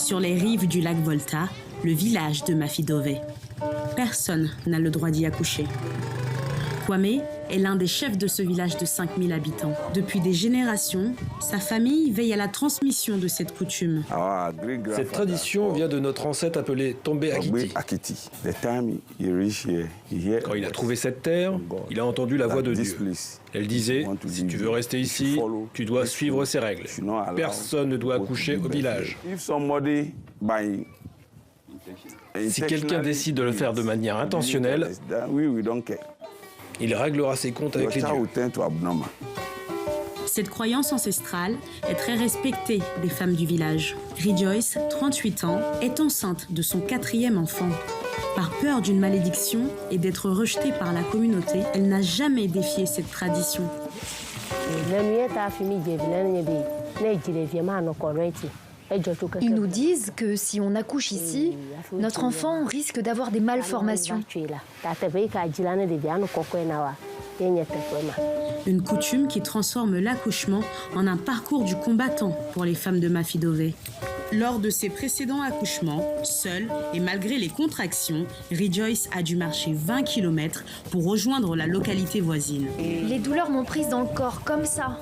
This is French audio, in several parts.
Sur les rives du lac Volta, le village de Mafidove. Personne n'a le droit d'y accoucher. Kwame est l'un des chefs de ce village de 5000 habitants. Depuis des générations, sa famille veille à la transmission de cette coutume. Cette tradition vient de notre ancêtre appelé Tombe Akiti. Quand il a trouvé cette terre, il a entendu la voix de Dieu. Elle disait, si tu veux rester ici, tu dois suivre ces règles. Personne ne doit accoucher au village. Si quelqu'un décide de le faire de manière intentionnelle, il réglera ses comptes avec les dieux. Cette croyance ancestrale est très respectée des femmes du village. Rejoice, 38 ans, est enceinte de son 4e enfant. Par peur d'une malédiction et d'être rejetée par la communauté, elle n'a jamais défié cette tradition. Ils nous disent que si on accouche ici, notre enfant risque d'avoir des malformations. Une coutume qui transforme l'accouchement en un parcours du combattant pour les femmes de Mafidove. Lors de ses précédents accouchements, seule et malgré les contractions, Rejoice a dû marcher 20 km pour rejoindre la localité voisine. Les douleurs m'ont prise dans le corps, comme ça.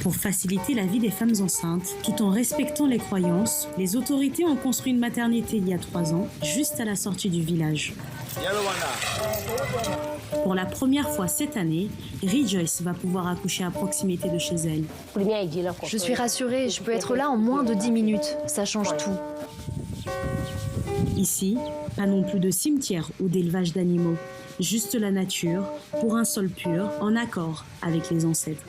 Pour faciliter la vie des femmes enceintes, tout en respectant les croyances, les autorités ont construit une maternité il y a 3 ans, juste à la sortie du village. Pour la première fois cette année, Rejoice va pouvoir accoucher à proximité de chez elle. Je suis rassurée, je peux être là en moins de 10 minutes. Ça change tout. Ici, pas non plus de cimetière ou d'élevage d'animaux, juste la nature, pour un sol pur, en accord avec les ancêtres.